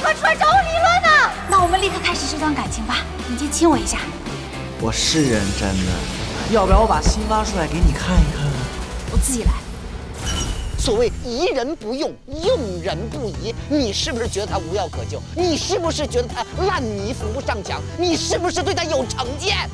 快出来找我理论呢！那我们立刻开始这段感情吧，你先亲我一下。我是认真的，要不然我把心挖出来给你看一看。我自己来。所谓疑人不用，用人不疑。你是不是觉得他无药可救？你是不是觉得他烂泥扶不上墙？你是不是对他有成见？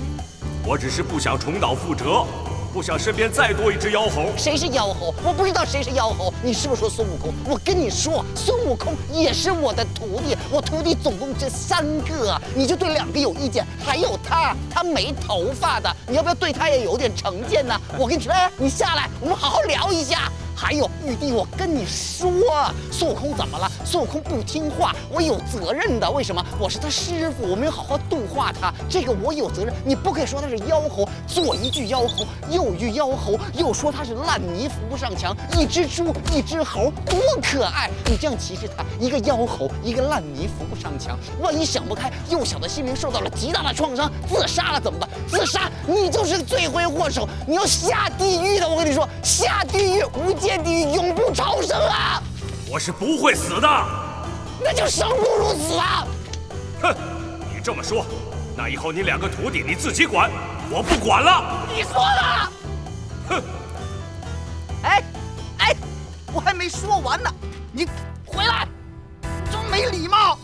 我只是不想重蹈覆辙，不想身边再多一只妖猴。谁是妖猴？我不知道谁是妖猴。你是不是说孙悟空？我跟你说，孙悟空也是我的徒弟。我徒弟总共这3个，你就对2个有意见，还有他没头发的，你要不要对他也有点成见呢？我跟你说，你下来，我们好好聊一下。还有玉帝，我跟你说，孙悟空怎么了？孙悟空不听话，我有责任的。为什么？我是他师傅，我没有好好度化他，这个我有责任。你不可以说他是妖猴，左一句妖猴，右一句妖猴，又说他是烂泥扶不上墙，一只猪，一只猴，多可爱！你这样歧视他，一个妖猴，一个烂泥扶不上墙，万一想不开，幼小的心灵受到了极大的创伤，自杀了怎么办？自杀，你就是罪魁祸首，你要下地狱的。我跟你说，下地狱，无间地狱，永不超生啊！我是不会死的。那就生不如死啊！哼，你这么说，那以后你2个徒弟你自己管，我不管了。你说的。哼！哎，我还没说完呢，你回来，真没礼貌。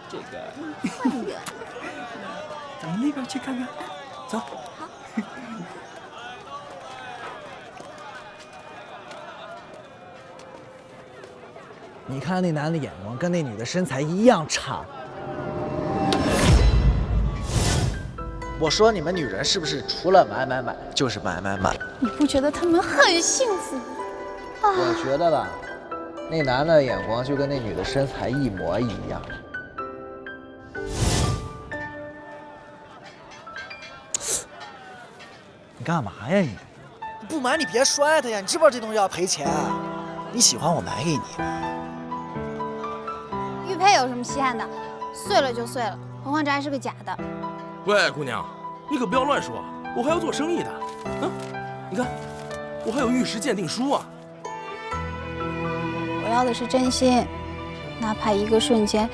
这个，换一个。咱们那边去看看，走。好。你看那男的眼光跟那女的身材一样差。我说你们女人是不是除了买买买就是买买买？你不觉得他们很幸福吗？我觉得吧，那男的眼光就跟那女的身材一模一样。你干嘛呀你？不买你别摔它呀！你知不知道这东西要赔钱？你喜欢我买给你。玉佩有什么稀罕的？碎了就碎了，何况这还是个假的。喂，姑娘，你可不要乱说，我还要做生意的。你看，我还有玉石鉴定书啊。我要的是真心，哪怕一个瞬间，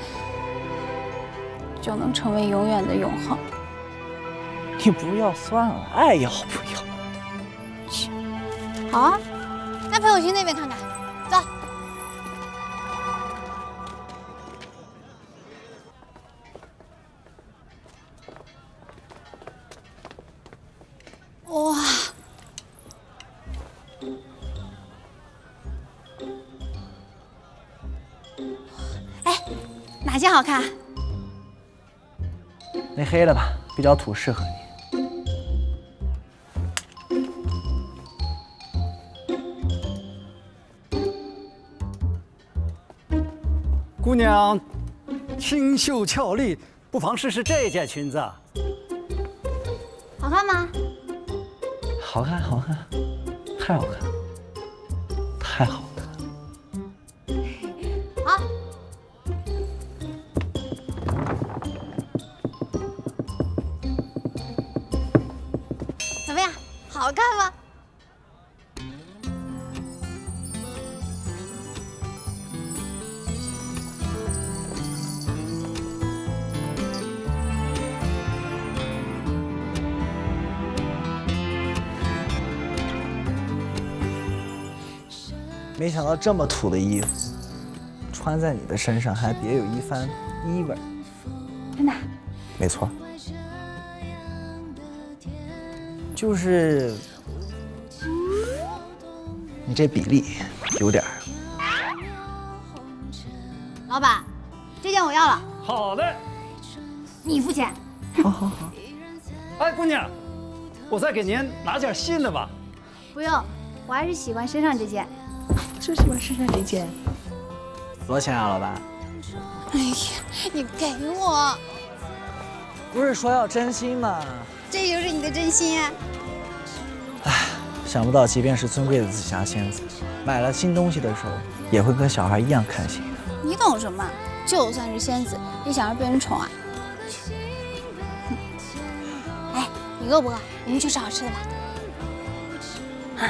就能成为永远的永恒。你不要算了，爱要不要？好啊，那陪我去那边看看，走。哇！哎，哪件好看？那黑的吧，比较土，适合你。姑娘，清秀俏丽，不妨试试这件裙子。好看吗？好看，好看，太好看，太好看。好。怎么样？好看吗？没想到这么土的衣服，穿在你的身上还别有一番意味。真的？没错。就是你这比例有点儿。老板，这件我要了。好的。你付钱。好好好。哎，姑娘，我再给您拿件新的吧。不用，我还是喜欢身上这件。就喜欢身上这件。多少钱啊，老板？哎呀，你给我。不是说要真心吗？这就是你的真心啊！唉，想不到即便是尊贵的紫霞仙子，买了新东西的时候，也会跟小孩一样开心的。你懂什么？就算是仙子，也想要被人宠啊！哎，你饿不饿？我们去吃好吃的吧。啊，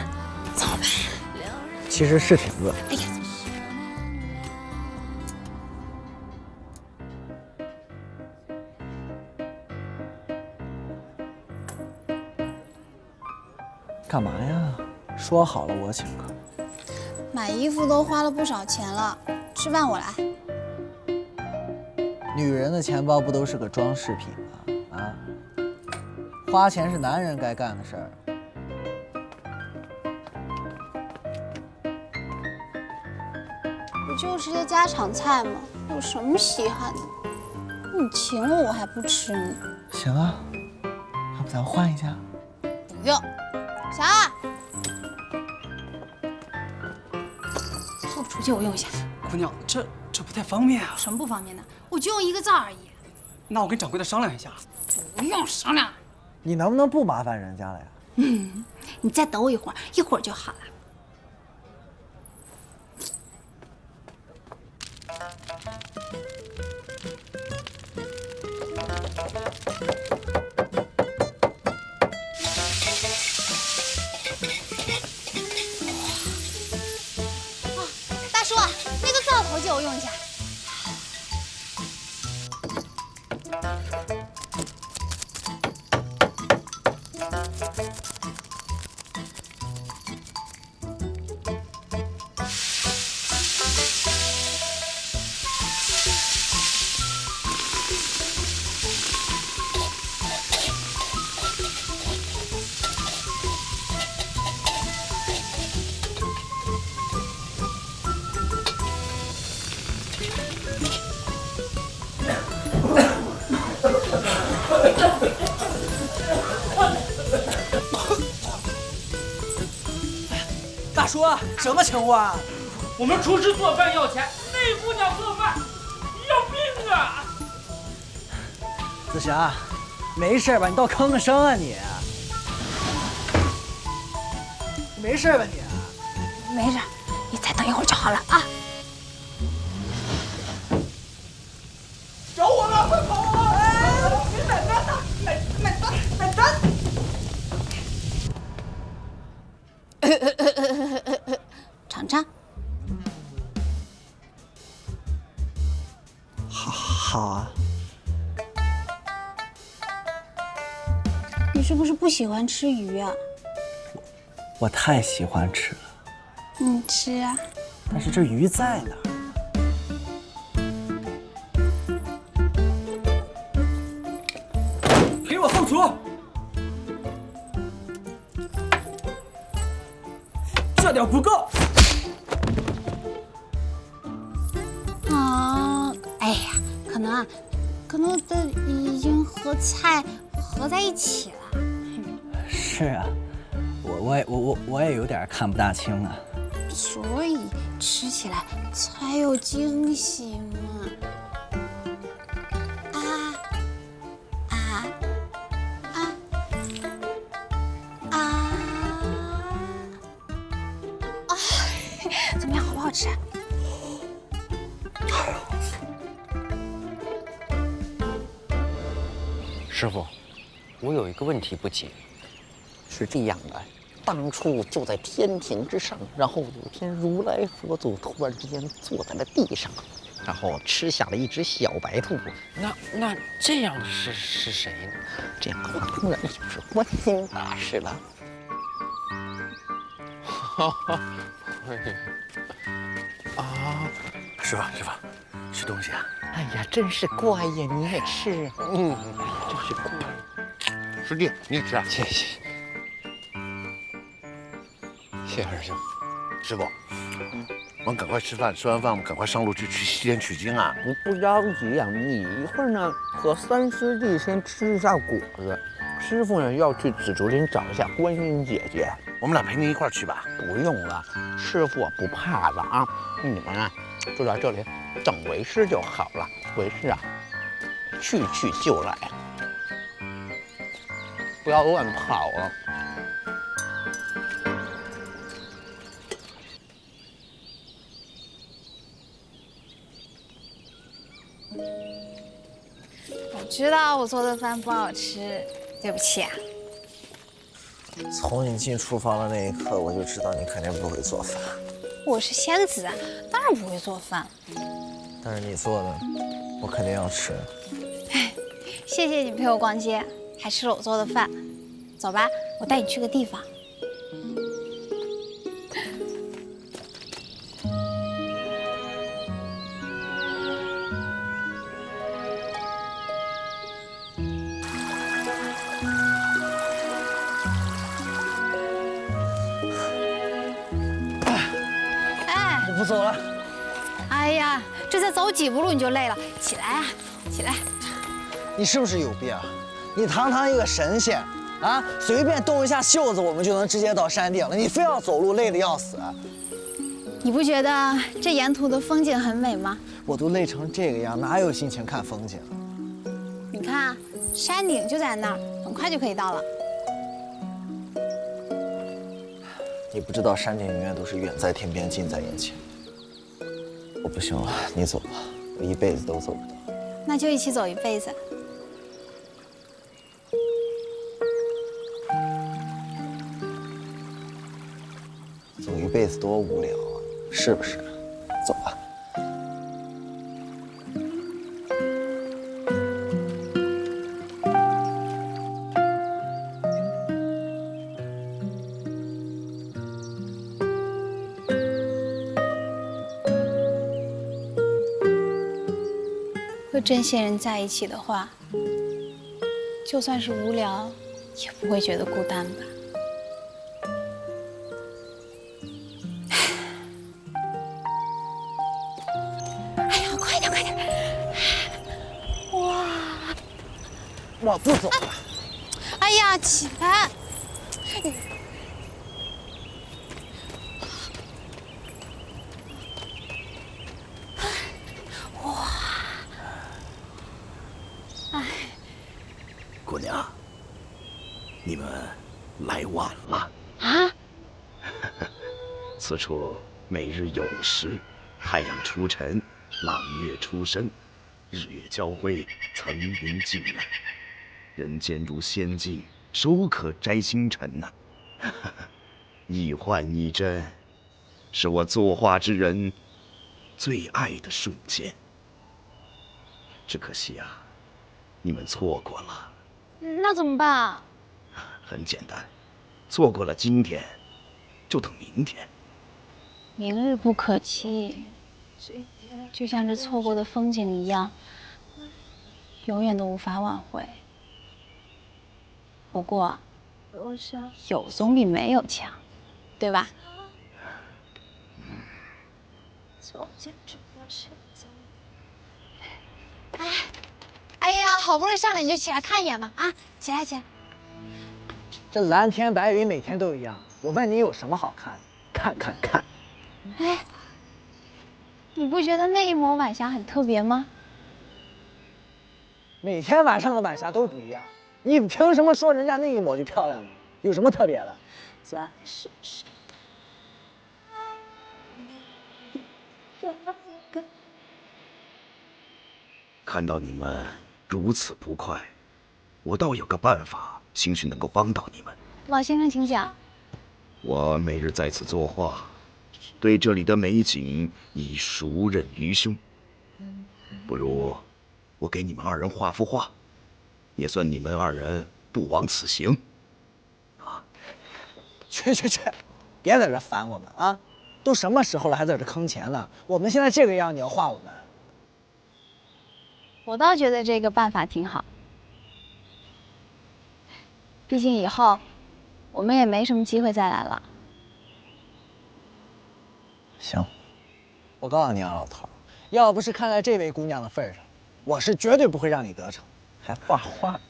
走吧。其实是挺饿。哎呀，干嘛呀？说好了我请客。买衣服都花了不少钱了，吃饭我来。女人的钱包不都是个装饰品吗？啊，花钱是男人该干的事儿。不就吃些家常菜吗？有什么稀罕的？你请我还不吃呢。行啊，要不咱换一家？不用。小二，后厨借我用一下。姑娘，这不太方便啊。什么不方便的？我就用一个灶而已。那我跟掌柜的商量一下。不用商量。你能不能不麻烦人家了呀？你再等我一会儿，一会儿就好了。大叔，那个灶头借我用一下。大叔，什么情况？我们厨师做饭要钱，那姑娘做饭要命啊！子霞，没事吧？你倒吭个声啊你！没事吧你？没事，你再等一会儿就好了啊。找我了，快跑啊！尝尝。好啊。你是不是不喜欢吃鱼啊？我太喜欢吃了，你吃啊。但是这鱼在哪儿？给我后厨！这点不够。啊，哎呀，可能都已经和菜合在一起了。是啊，我也有点看不大清啊。所以吃起来才有惊喜嘛！怎么样，好不好吃？师傅，我有一个问题不解。是这样的，当初就在天庭之上，然后有一天如来佛祖突然之间坐在了地上，然后吃下了一只小白兔。那这样是谁呢？这样的话，当然就是观音大士了。啊，师傅，吃东西啊！哎呀，真是怪呀！你也吃，真是怪。师弟，你也吃啊？谢谢，谢二兄。师傅，我们赶快吃饭，吃完饭我们赶快上路去西天取经啊！你不着急呀，你一会儿呢和三师弟先吃一下果子，师傅呢要去紫竹林找一下观音姐姐。我们俩陪您一块儿去吧。不用了，师傅不怕了啊！你们啊就在这里等为师就好了。为师啊，去就来，不要乱跑啊！我知道我做的饭不好吃，对不起啊。从你进厨房的那一刻，我就知道你肯定不会做饭。我是仙子，当然不会做饭。但是你做的，我肯定要吃。谢谢你陪我逛街，还吃了我做的饭。走吧，我带你去个地方。我不走了。哎呀，这才走几步路你就累了，起来啊，起来！你是不是有病啊？你堂堂一个神仙啊，随便动一下袖子，我们就能直接到山顶了。你非要走路，累得要死。你不觉得这沿途的风景很美吗？我都累成这个样，哪有心情看风景？你看啊，山顶就在那儿，很快就可以到了。你不知道山顶永远都是远在天边，近在眼前。我不行了，你走吧，我一辈子都走不到。那就一起走一辈子。走一辈子多无聊啊，是不是？走吧。和真仙人在一起的话，就算是无聊，也不会觉得孤单吧？哎呀，快点，快点！哇！我不走了。哎呀，起来！姑娘，你们来晚了啊！此处每日酉时，太阳出尘，朗月初升，日月交辉，层云尽染。人间如仙境，手可摘星辰呐、一幻一真，是我作画之人最爱的瞬间。只可惜啊，你们错过了。那怎么办啊？很简单，错过了今天，就等明天。明日不可期，就像这错过的风景一样，永远都无法挽回。不过，有总比没有强，对吧？哎呀，好不容易上来你就起来看一眼嘛！啊，起来起来！这蓝天白云每天都一样，我问你有什么好看的？看看看！哎，你不觉得那一抹晚霞很特别吗？每天晚上的晚霞都不一样，你凭什么说人家那一抹就漂亮呢？有什么特别的？看到你们如此不快，我倒有个办法，兴许能够帮到你们。老先生，请讲。我每日在此作画，对这里的美景已熟稔于胸。不如我给你们二人画幅画，也算你们二人不枉此行。去，别在这烦我们啊！都什么时候了，还在这坑钱了？我们现在这个样，你要画我们？我倒觉得这个办法挺好，毕竟以后我们也没什么机会再来了。行，我告诉你啊，老头，要不是看在这位姑娘的份上，我是绝对不会让你得逞，还画画。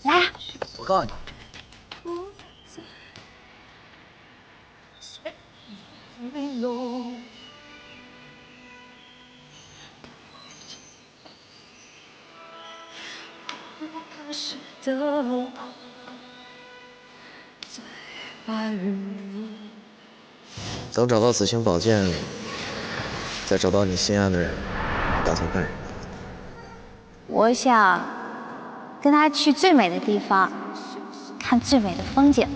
来啊！我告诉你。等找到紫星宝剑，再找到你心爱的人，打算干什么？我想跟他去最美的地方，看最美的风景。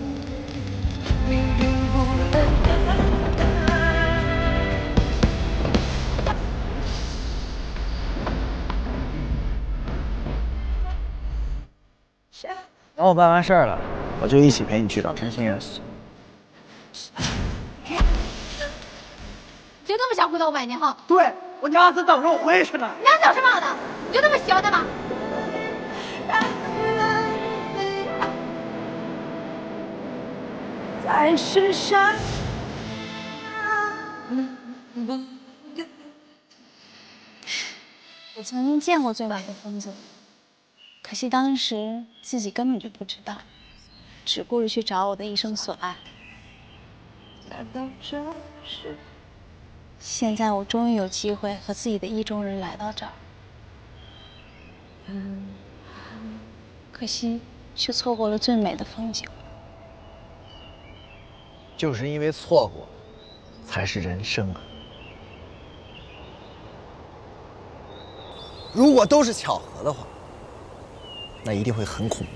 等我办完事儿了，我就一起陪你去找陈心妍。就那么想回到500年后？对，我娘在等着我回去呢。你想等什么呢？你就那么喜欢他吗？在深山。我曾经见过最美的风景，可惜当时自己根本就不知道，只顾着去找我的一生所爱。现在我终于有机会和自己的意中人来到这儿，可惜却错过了最美的风景。就是因为错过，才是人生啊！如果都是巧合的话，那一定会很恐怖。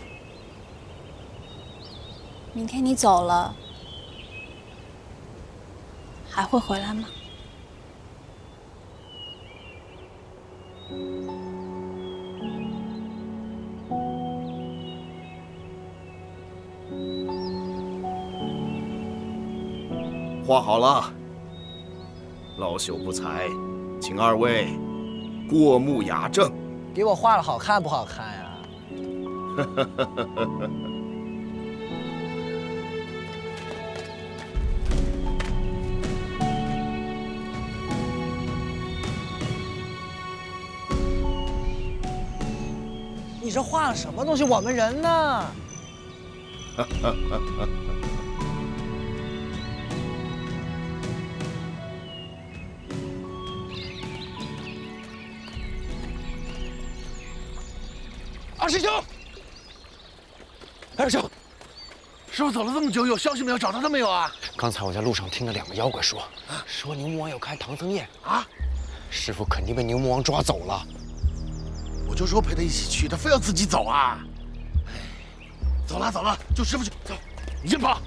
明天你走了，还会回来吗？画好了，老朽不才，请二位过目雅正。给我画的好看不好看呀？你这画了什么东西？我们人呢？二师兄，二师兄，师傅走了这么久，有消息没有？找到他没有啊？刚才我在路上听了2个妖怪说牛魔王要开唐僧宴啊，师傅肯定被牛魔王抓走了。我就说陪他一起去，他非要自己走啊！走了走了，就师傅去，走，你先跑。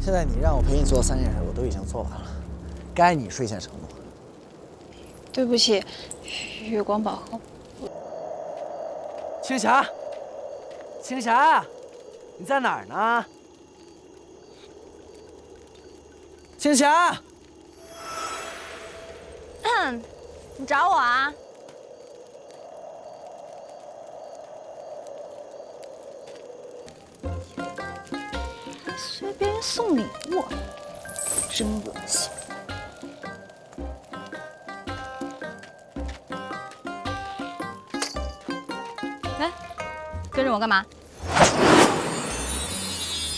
现在你让我陪你做3件事，我都已经做完了，该你兑现承诺。对不起，月光宝盒。青霞，青霞，你在哪儿呢？青霞，你找我啊？随别人送礼物，真恶心。哎，跟着我干嘛？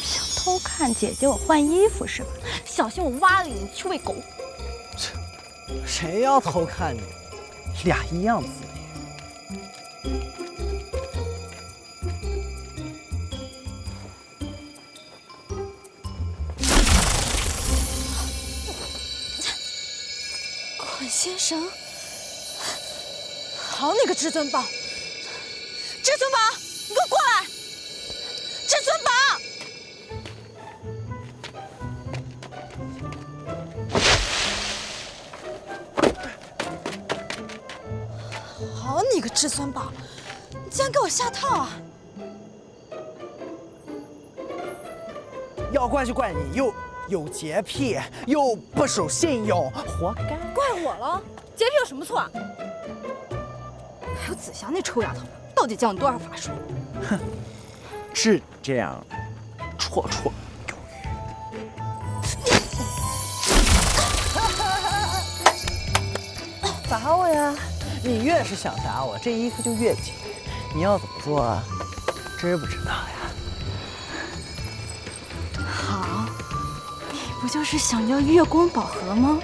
想偷看姐姐我换衣服是吧？小心我挖了你去喂狗。谁要偷看你？俩一样子。捆仙绳，好你个至尊宝！至尊宝，你给我过来！至尊宝！好你个至尊宝，你竟然给我下套啊！要怪就怪你，又有洁癖，又不守信用，活该。怪我了？洁癖有什么错啊？还有紫霞那臭丫头，到底教你多少法术？哼，是这样，绰绰有余。打我呀！你越是想打我，这衣服就越紧。你要怎么做啊？知不知道呀？好，你不就是想要月光宝盒吗？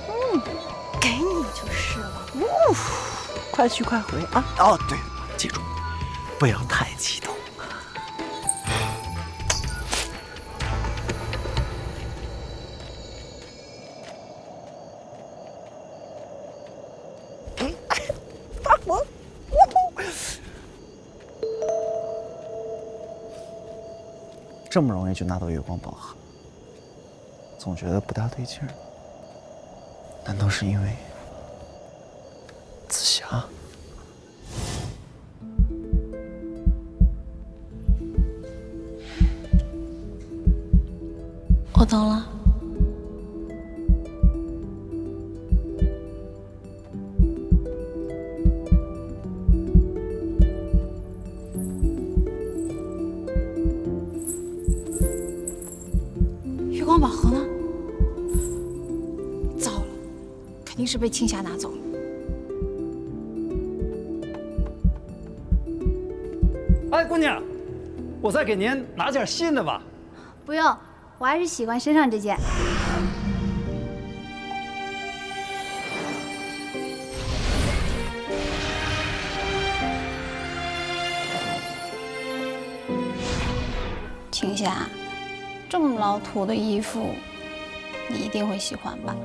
给你就是了。快去快回啊！哦，对，记住，不要太激动。这么容易就拿到月光宝盒，总觉得不大对劲儿。难道是因为紫霞？我懂了。月光宝盒呢？糟了，肯定是被青霞拿走了。哎，姑娘，我再给您拿件新的吧。不用，我还是喜欢身上这件。青霞，这么老土的衣服，你一定会喜欢吧？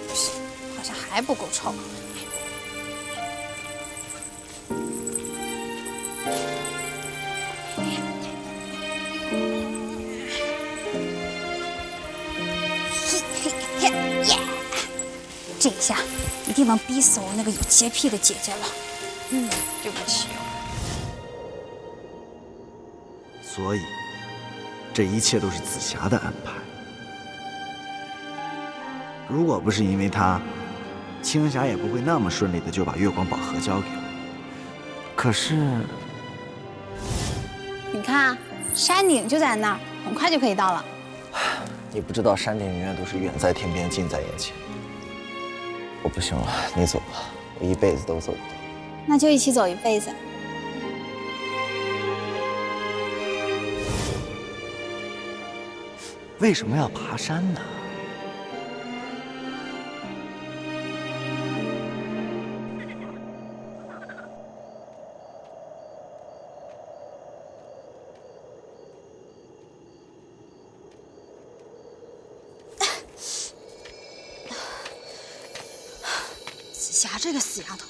不行，好像还不够臭。这一下一定能逼死我那个有洁癖的姐姐了。对不起。所以，这一切都是紫霞的安排。如果不是因为她，青霞也不会那么顺利的就把月光宝盒交给我。可是，你看啊，山顶就在那儿，很快就可以到了。你不知道山顶永远都是远在天边，近在眼前。我不行了，你走吧，我一辈子都走不到。那就一起走一辈子。为什么要爬山呢？紫霞这个死丫头，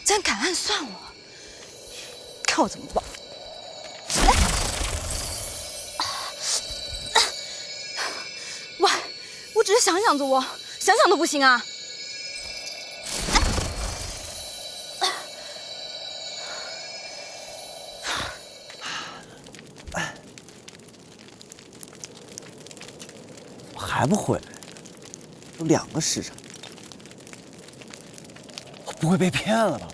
竟然敢暗算我，看我怎么报复！喂，我只是想想做，想想都不行啊！我还不回来，都2个时辰。不会被骗了吧？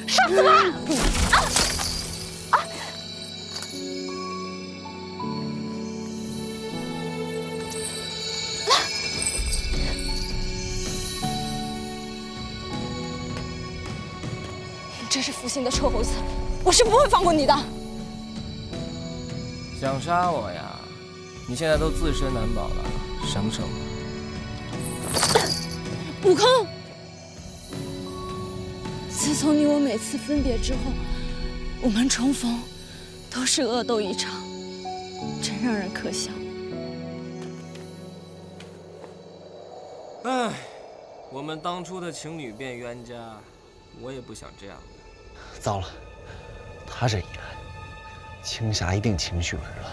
杀死我！你这是负心的臭猴子，我是不会放过你的。想杀我呀？你现在都自身难保了，省省吧。悟空，自从你我每次分别之后，我们重逢都是恶斗一场，真让人可笑。唉，我们当初的情侣变冤家，我也不想这样的。糟了，他这一来，青霞一定情绪紊乱。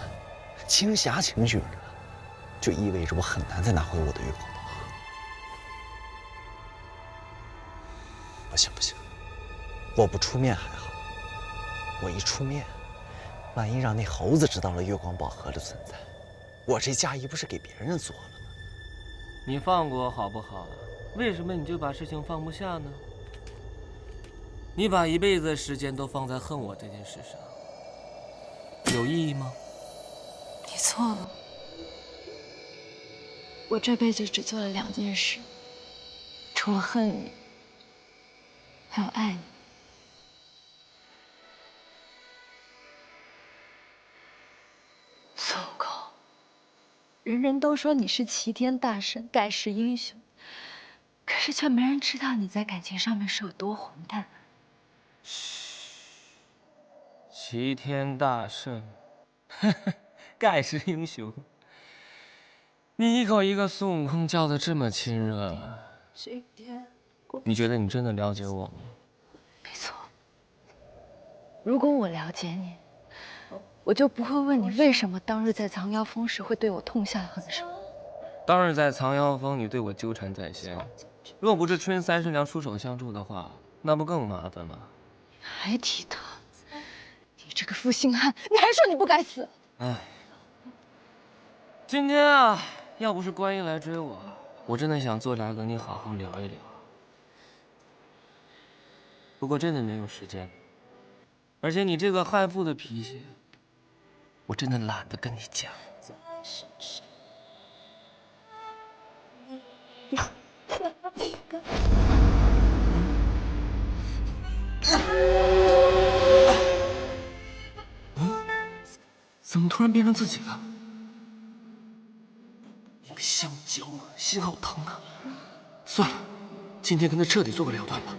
青霞情绪紊乱，就意味着我很难再拿回我的月光宝盒。不行不行，我不出面还好，我一出面，万一让那猴子知道了月光宝盒的存在，我这嫁衣不是给别人做了吗？你放过我好不好？为什么你就把事情放不下呢？你把一辈子的时间都放在恨我这件事上，有意义吗？你错了，我这辈子只做了2件事，除了恨你，还有爱你。孙悟空，人人都说你是齐天大圣、盖世英雄，可是却没人知道你在感情上面是有多混蛋。齐天大圣，盖世英雄，你一口一个孙悟空叫的这么亲热，你觉得你真的了解我吗？没错，如果我了解你，我就不会问你为什么当日在藏妖峰时会对我痛下狠手。当日在藏妖峰，你对我纠缠在先，若不是春三生娘出手相助的话，那不更麻烦吗？还提他，你这个负心汉，你还说你不该死？哎，今天啊，要不是观音来追我，我真的想坐这儿跟你好好聊一聊。不过真的没有时间，而且你这个悍妇的脾气，我真的懒得跟你讲。怎么突然变成自己了？一个香蕉啊，心好疼啊！算了，今天跟他彻底做个了断吧。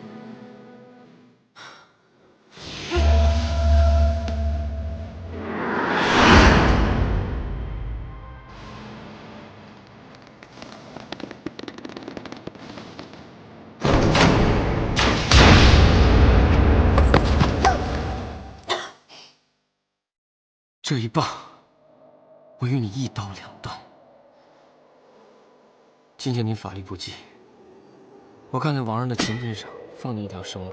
这一棒，我与你一刀两断。今天你法力不济，我看在王人的情分上，放你一条生路。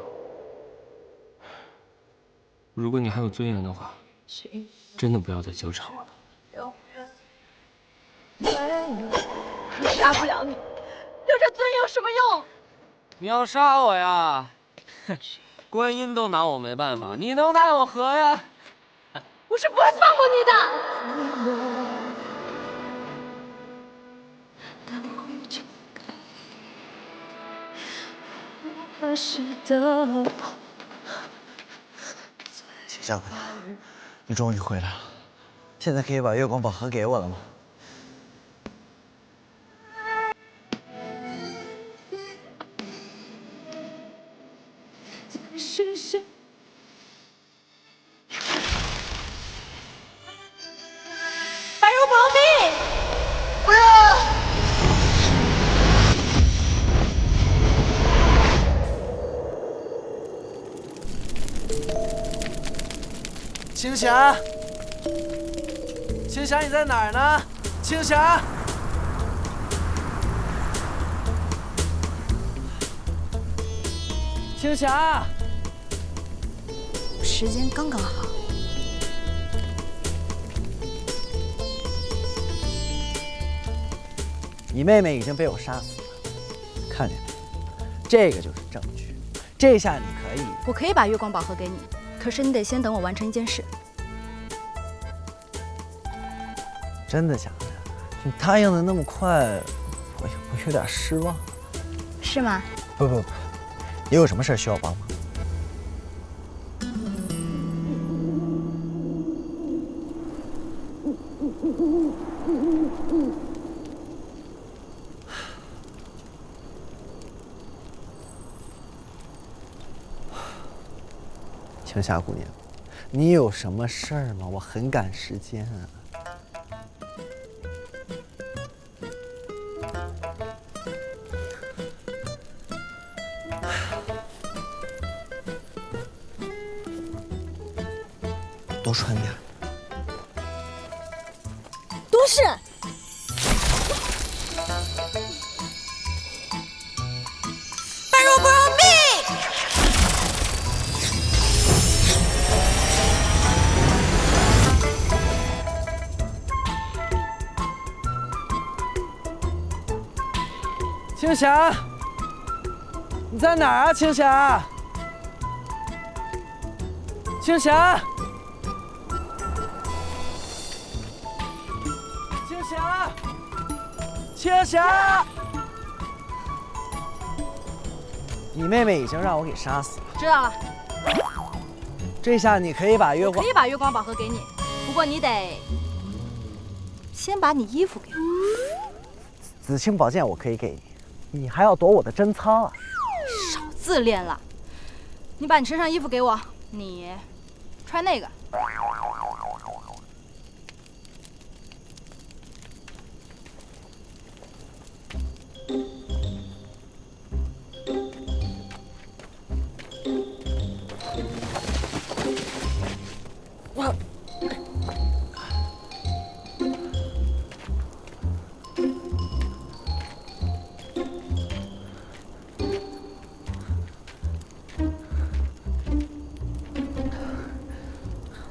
如果你还有尊严的话，真的不要再纠缠我了。杀不了你，留着尊严有什么用？你要杀我呀？观音都拿我没办法，你能奈我何呀？我是不会放过你的。秦小鬼，你终于回来了，现在可以把月光宝盒给我了吗？白肉保命！不要！青霞，青霞你在哪儿呢？青霞，青霞，时间刚刚好。你妹妹已经被我杀死了，看见没？这个就是证据。这下你可以。我可以把月光宝盒给你，可是你得先等我完成一件事。真的假的？你答应的那么快，我有点失望。是吗？不，你有什么事需要帮忙？青霞姑娘，你有什么事儿吗？我很赶时间啊。多穿点。都是。般若波罗蜜。青霞，你在哪儿啊？青霞，青霞，青霞，青霞！你妹妹已经让我给杀死了。知道了。这下你可以把月光，可以把月光宝盒给你，不过你得先把你衣服给我。紫青宝剑我可以给你，你还要夺我的贞操啊！少自恋了。你把你身上衣服给我，你穿那个。我。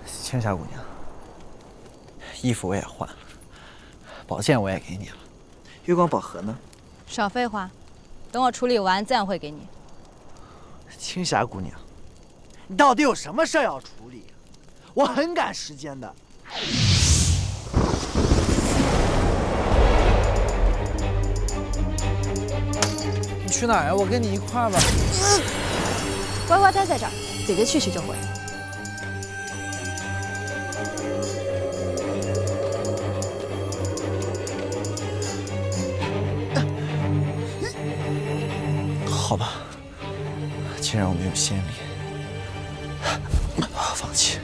青霞姑娘，衣服我也换了，宝剑我也给你了，月光宝盒呢？少废话，等我处理完自然会给你。青霞姑娘，你到底有什么事要处理？我很赶时间的。你去哪儿呀？我跟你一块儿吧。乖乖待在这儿，姐姐去就回。好吧，既然我们有先例，放弃。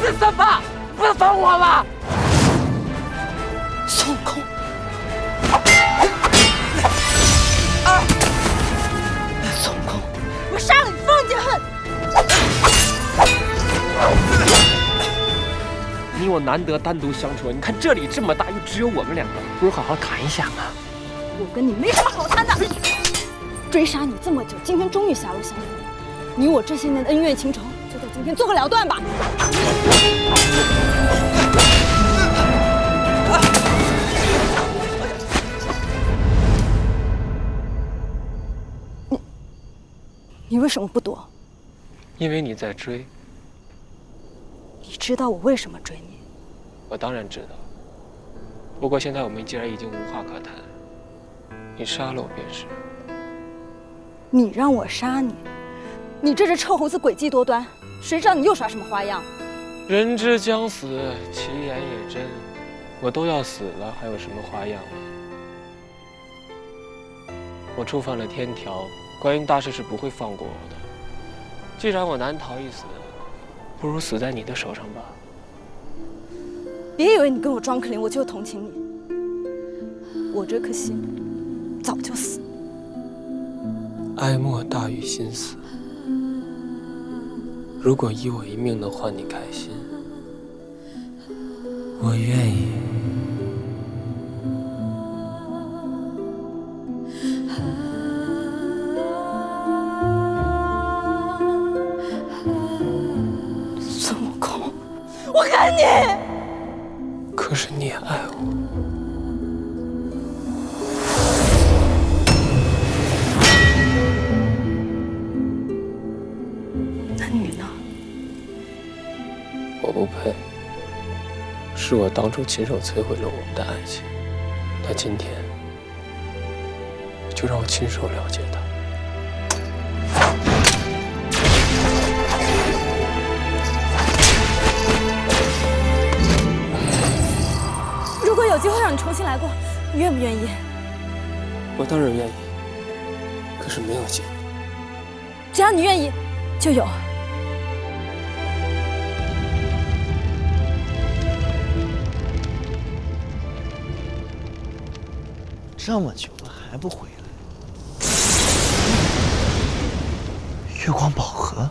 是什么？不是放我吗？孙悟空！孙悟空！我杀了你，封记恨！你我难得单独相处，你看这里这么大，又只有我们两个，不如好好谈一下嘛。我跟你没什么好谈的。追杀你这么久，今天终于狭路相逢了。你我这些年的恩怨情仇，就在今天做个了断吧。你为什么不躲？因为你在追。你知道我为什么追你？我当然知道。不过现在我们既然已经无话可谈，你杀了我便是。你让我杀你？你这只臭猴子诡计多端，谁知道你又耍什么花样？人之将死，其言也真。我都要死了，还有什么花样？我触犯了天条，观音大师是不会放过我的。既然我难逃一死，不如死在你的手上吧。别以为你跟我装可怜，我就同情你。我这颗心早就死。哀莫大于心死。如果以我一命能换你开心，我愿意。孙悟空，我恨你。可是你也爱我。那你呢？我不配。是我当初亲手摧毁了我们的爱情。那今天，就让我亲手了结它。如果有机会让你重新来过，你愿不愿意？我当然愿意，可是没有机会。只要你愿意，就有。这么久了还不回来？月光宝盒。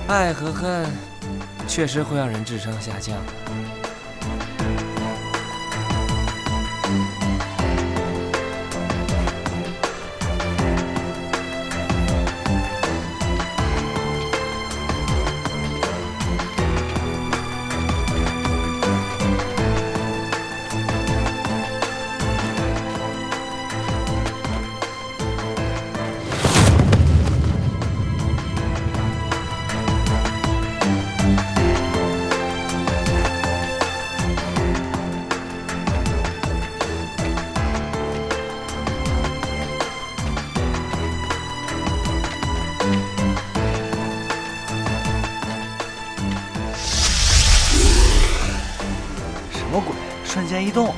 爱和恨确实会让人智商下降。什么鬼？瞬间移动啊！